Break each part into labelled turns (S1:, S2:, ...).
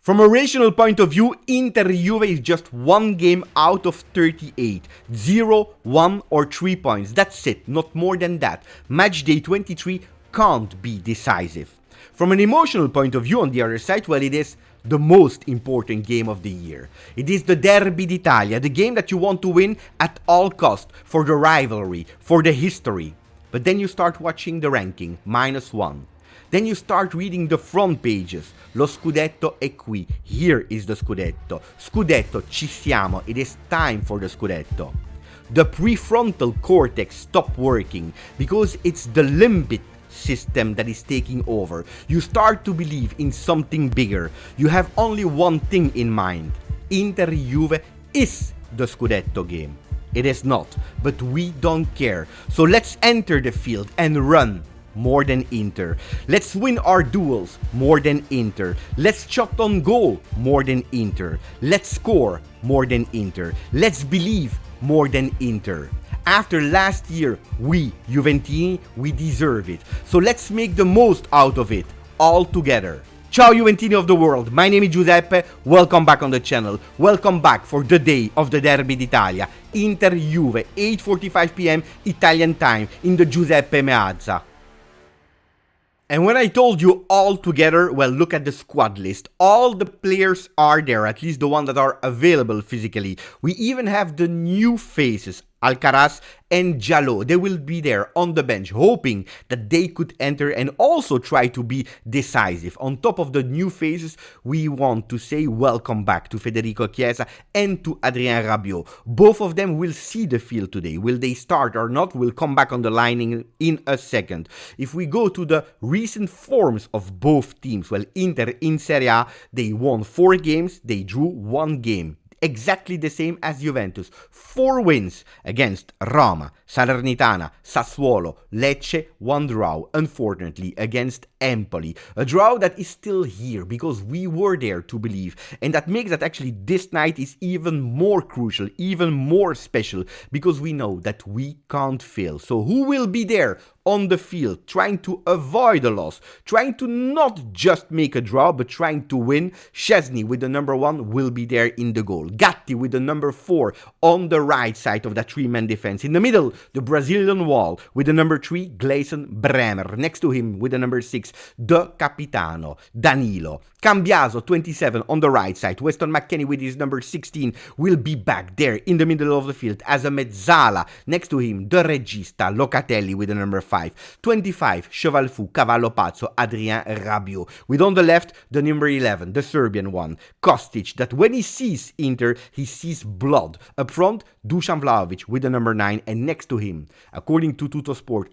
S1: From a rational point of view, Inter-Juve is just one game out of 38. 0, 1 or 3 points. That's it, not more than that. Match day 23 can't be decisive. From an emotional point of view on the other side, well, it is the most important game of the year. It is the Derby d'Italia, the game that you want to win at all cost, for the rivalry, for the history. But then you start watching the ranking, -1. Then you start reading the front pages. Lo Scudetto è qui. Here is the Scudetto. Scudetto, ci siamo. It is time for the Scudetto. The prefrontal cortex stopped working because it's the limbic system that is taking over. You start to believe in something bigger. You have only one thing in mind. Inter-Juve is the Scudetto game. It is not, but we don't care. So let's enter the field and run. More than Inter. Let's win our duels more than Inter. Let's shot on goal more than Inter. Let's score more than Inter. Let's believe more than Inter. After last year, we, Juventini, we deserve it. So let's make the most out of it, all together. Ciao Juventini of the world, my name is Giuseppe, welcome back on the channel. Welcome back for the day of the Derby d'Italia. Inter-Juve, 8:45 p.m. Italian time in the Giuseppe Meazza. And when I told you all together, well, look at the squad list. All the players are there, at least the ones that are available physically. We even have the new faces, Alcaraz and Jalot. They will be there on the bench, hoping that they could enter and also try to be decisive. On top of the new faces, we want to say welcome back to Federico Chiesa and to Adrien Rabiot. Both of them will see the field today. Will they start or not? We'll come back on the lining in a second. If we go to the recent forms of both teams, well, Inter in Serie A, they won 4 games, they drew 1 game. Exactly the same as Juventus. 4 wins against Roma, Salernitana, Sassuolo, Lecce, 1 draw, unfortunately, against Empoli. A draw that is still here because we were there to believe. And that makes that actually this night is even more crucial, even more special, because we know that we can't fail. So who will be there on the field, trying to avoid a loss, trying to not just make a draw, but trying to win? Szczesny with the number 1 will be there in the goal. Gatti with the number 4 on the right side of that 3-man defense. In the middle, the Brazilian wall with the number 3, Gleison Bremer. Next to him with the number 6, the Capitano, Danilo. Cambiaso, 27 on the right side. Weston McKennie with his number 16 will be back there in the middle of the field as a mezzala. Next to him, the regista, Locatelli with the number 5. 25, Chevalfou, Cavallo Pazzo, Adrien Rabiot. With on the left, the number 11, the Serbian one, Kostic, that when he sees Inter, he sees blood. Up front, Dusan Vlahovic with the number 9, and next to him, according to Tuttosport,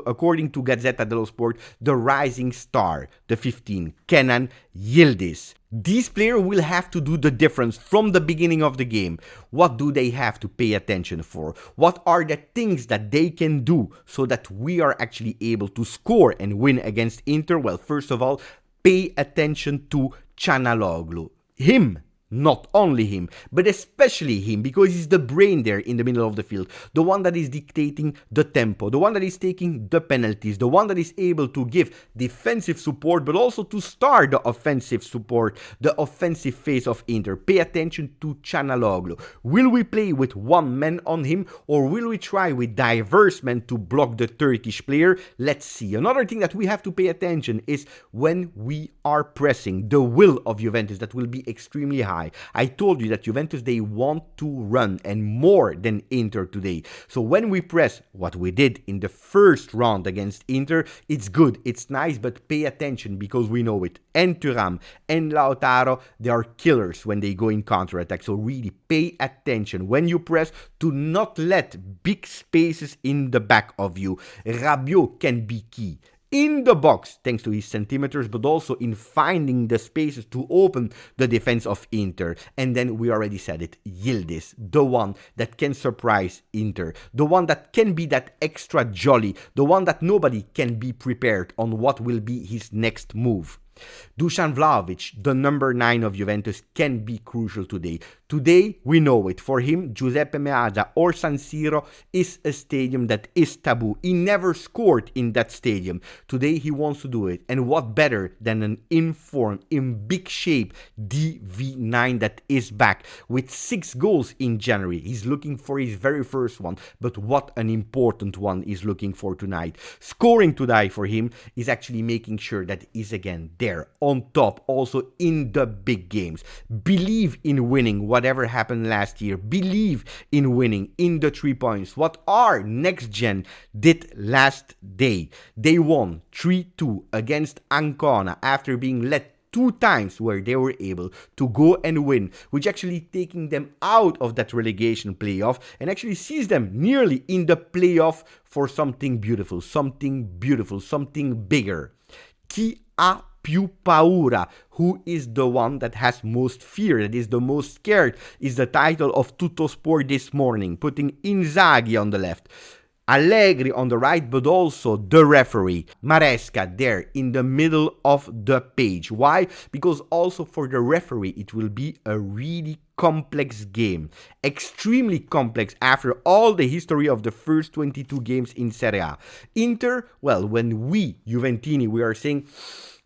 S1: according to Gazzetta dello Sport, the rising star, the 15, Kenan Yildiz. These players will have to do the difference from the beginning of the game. What do they have to pay attention for? What are the things that they can do so that we are actually able to score and win against Inter? Well, first of all, pay attention to Çalhanoğlu. Him. Not only him, but especially him, because he's the brain there in the middle of the field, the one that is dictating the tempo, the one that is taking the penalties, the one that is able to give defensive support, but also to start the offensive support, the offensive phase of Inter. Pay attention to Çalhanoğlu. Will we play with 1 man on him, or will we try with diverse men to block the Turkish player? Let's see. Another thing that we have to pay attention is when we are pressing, the will of Juventus that will be extremely high. I told you that Juventus, they want to run, and more than Inter today. So when we press, what we did in the first round against Inter, it's good, it's nice, but pay attention because we know it. And Thuram and Lautaro, they are killers when they go in counter-attack. So really pay attention when you press to not let big spaces in the back of you. Rabiot can be key in the box, thanks to his centimeters, but also in finding the spaces to open the defense of Inter. And then we already said it, Yildiz, the one that can surprise Inter, the one that can be that extra jolly, the one that nobody can be prepared on what will be his next move. Dusan Vlahovic, the number 9 of Juventus, can be crucial today. Today, we know it. For him, Giuseppe Meazza or San Siro is a stadium that is taboo. He never scored in that stadium. Today, he wants to do it. And what better than an informed, in big shape DV9 that is back with 6 goals in January. He's looking for his very first one, but what an important one he's looking for tonight. Scoring today for him is actually making sure that he's again there on top, also in the big games. Believe in winning whatever happened last year. Believe in winning in the 3 points. What our next gen did last day. They won 3-2 against Ancona after being led 2 times, where they were able to go and win, which actually taking them out of that relegation playoff and actually sees them nearly in the playoff for something beautiful, something bigger. Chi ha più paura? Who is the one that has most fear, that is the most scared, is the title of Tuttosport this morning, putting Inzaghi on the left, Allegri on the right, but also the referee, Maresca, there in the middle of the page. Why? Because also for the referee, it will be a really complex game. Extremely complex after all the history of the first 22 games in Serie A. Inter, well, when we, Juventini, we are saying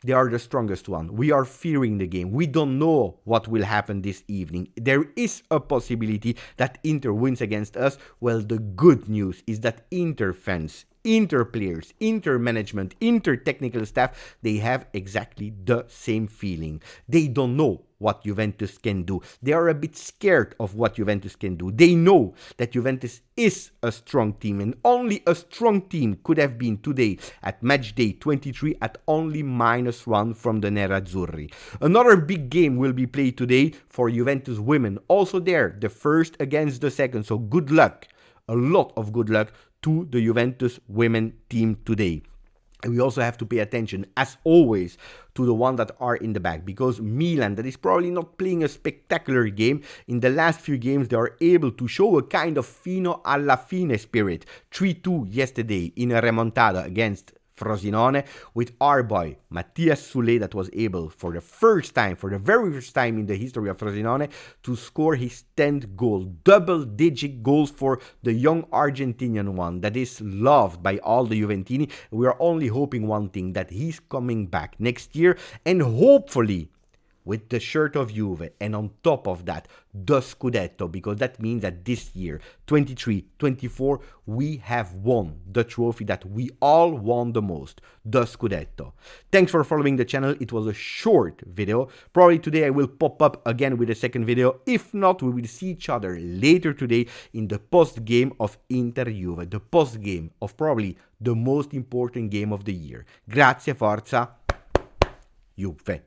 S1: they are the strongest one. We are fearing the game. We don't know what will happen this evening. There is a possibility that Inter wins against us. Well, the good news is that Inter fans, Inter players, Inter management, Inter technical staff, they have exactly the same feeling. They don't know what Juventus can do. They are a bit scared of what Juventus can do. They know that Juventus is a strong team, and only a strong team could have been today at match day 23 at only -1 from the Nerazzurri. Another big game will be played today for Juventus women. Also there, the first against the second. So good luck, a lot of good luck to the Juventus women team today. And we also have to pay attention, as always, to the one that are in the back, because Milan, that is probably not playing a spectacular game, in the last few games they are able to show a kind of fino alla fine spirit. 3-2 yesterday in a remontada against Frosinone, with our boy Mattias Sule, that was able for the very first time in the history of Frosinone, to score his 10th goal. Double-digit goals for the young Argentinian one that is loved by all the Juventini. We are only hoping one thing, that he's coming back next year, and hopefully with the shirt of Juve, and on top of that, the Scudetto, because that means that this year, 23-24, we have won the trophy that we all want the most, the Scudetto. Thanks for following the channel. It was a short video. Probably today I will pop up again with a second video. If not, we will see each other later today in the post-game of Inter-Juve, the post-game of probably the most important game of the year. Grazie, forza, Juve.